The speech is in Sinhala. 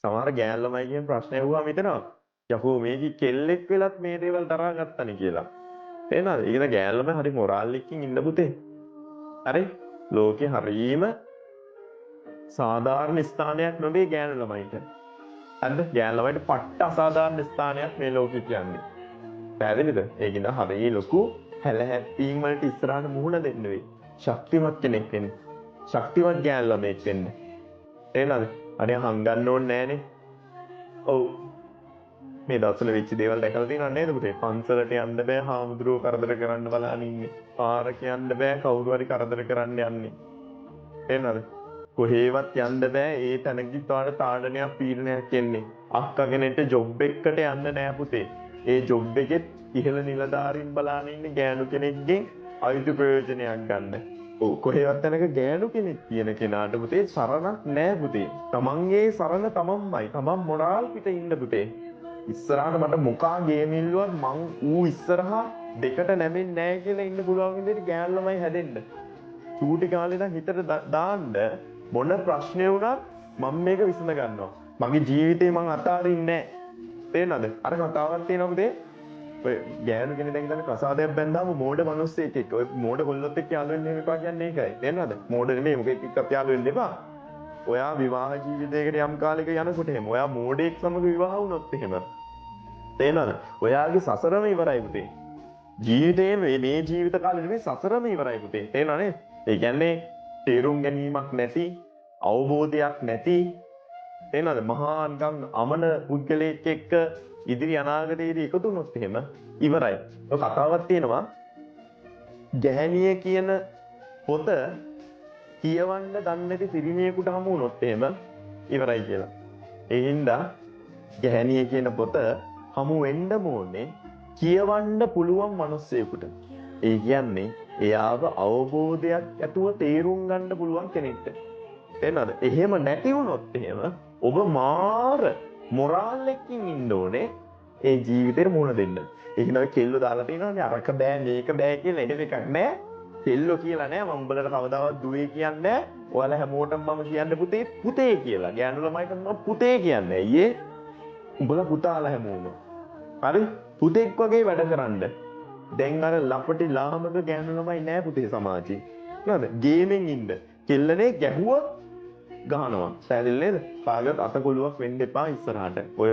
සමහර ගෑන් ළමයි කියන ප්‍රශ්න ඇහුවා මෙතනවා. යකෝ මේකේ කෙල්ලෙක් වෙලත් මේ දේවල් දරා ගත්තනේ කියලා. තේරෙනවද? ඊගෙන ගෑන් ළමයි හරි මොරාල් එකකින් ඉන්න පුතේ. හරි? ලෝකේ හරීම සාධාරණ ස්ථානයක් නෙවෙයි ගෑන් ළමයිට. හරිද? ගෑන් ළමයිට පට්ට අසාධාරණ ස්ථානයක් මේ ලෝකෙ කියන්නේ. පැහැදිලිද? ඒකින හරිය ලොකු හැලහැප්පීම් වලට ඉස්සරහට මුහුණ දෙන්න වෙයි. ශක්තිමත් කෙනෙක් වෙන්න. ශක්තිමත් ගෑන් ළමෙක් වෙන්න. තේරෙනවද? අනේ හංගන්න ඕනේ නෑනේ. ඔව්. මේ දවස්වල වෙච්ච දේවල් දැකලා තියෙනව නේද පුතේ? පන්සලට යන්න බෑ, හාමුදුරුවෝ කරදර කරන්න බලන්න ඉන්නේ. පාරක යන්න බෑ, කවුරු හරි කරදර කරන්න යන්නේ. තේරෙනවද? කොහේවත් යන්න බෑ, ඒ තැනකින් තවන තාඩනයක් පීඩනයක් එන්නේ. අක්කගෙනෙට ජොබ් එකකට යන්න නෑ පුතේ. ඒ ජොබ් එකෙත් ඉහළ නිලධාරීන් බලාගෙන ඉන්නේ ගෑනු කෙනෙක්ගෙන් අයිති ප්‍රයෝජනයක් ගන්න. ඔව් කොහේවත් තැනක ගෑනු කෙනෙක් කියන කෙනාට පුතේ සරණක් නෑ පුතේ. තමන්ගේ සරණ තමන්මයි. තමන් මොරාල් පිට ඉන්න පුතේ. ඉස්සරහට මට මොකා ගේම් ඉල්ලුවත් මං ඌ ඉස්සරහා දෙකට නැමෙන්නේ නෑ කියලා ඉන්න පුළුවන් විදිහට ගෑනු ළමයි හැදෙන්න. චූටි කාලේ ඉඳන් හිතට දාන්න මොන ප්‍රශ්නේ වුණත් මම මේක විසඳ ගන්නවා. මගේ ජීවිතේ මං අතාරින්නේ නෑ. තේරෙනවද? අර කතාවක් තියෙනවා පුතේ. ඔය ගෑනු කෙනෙක් දැන් ඉතින් ප්‍රසාදයක් බැන්දාම මෝඩ මිනිස්සෙක් එක්ක ඔය මෝඩ කොල්ලොත් එක්ක යාළු වෙන්න එපා කියන්නේ ඒකයි. තේරෙනවද? මෝඩ නෙමෙයි මොකෙක් එක්ක යාළු වෙන්න එපා. ඔයා විවාහ ජීවිතයකට යම් කාලයක යනකොට එහෙම ඔයා මෝඩෙක් සමග විවාහ වුණොත් එහෙම තේරෙනවද? ඔයාගේ සසරම ඉවරයි පුතේ. ජීවිතේ මේ ජීවිත කාලෙ නෙමෙයි සසරම ඉවරයි පුතේ. තේරෙනවද? ඒ කියන්නේ තේරුම් ගැනීමක් නැති, අවබෝධයක් නැති තේරෙනවද? මහා නිකන් අමන පුද්ගලයෙක් එක්ක ඉදිරි අනාගතයේදී එකතු වුණොත් එහෙම ඉවරයි. ඔය කතාවක් තියෙනවා ගැහණිය කියන පොත කියවන්න දන්නේ නැති පිරිමියෙකුට හමු වුණොත් එහෙම ඉවරයි කියලා. ඒ හින්දා ගැහණිය කියන පොත හමු වෙන්න ඕනේ කියවන්න පුළුවන් මිනිස්සෙකුට. ඒ කියන්නේ එයාව අවබෝධයක් ඇතුව තේරුම් ගන්න පුළුවන් කෙනෙක්ට. තේරෙනවද? එහෙම නැති වුණොත් එහෙම ඔබ මාර මොරාල් එකකින් ඉන්න ඕනේ ඒ ජීවිතේට මුහුණ දෙන්න. ඒක නෝ කෙල්ලෝ දාලා තියෙනවානේ අරක බෑ මේක බෑ කියලා එහෙම එකක් නෑ. කෙල්ලෝ කියලා නෑ මම උඹලට කවදාවත් දුවේ කියන්නේ නෑ. ඔයාලා හැමෝටම මම කියන්නේ පුතේ කියලා. ගෑනු ළමයිට මම පුතේ කියන්නේ. අයියේ උඹලා පුතාලා හැමෝම. හරි? පුතෙක් වගේ වැඩ කරන්න. දැන් අර ලපටි ලාමක ගෑනු ළමයි නෑ පුතේ සමාජේ. නේද? ගේමින් ඉන්න. කෙල්ලනේ ගැහුවොත් ගහනවා. පැහැදිලි නේද? කාගේත් අතකොළුවක් වෙන්න එපා ඉස්සරහට. ඔය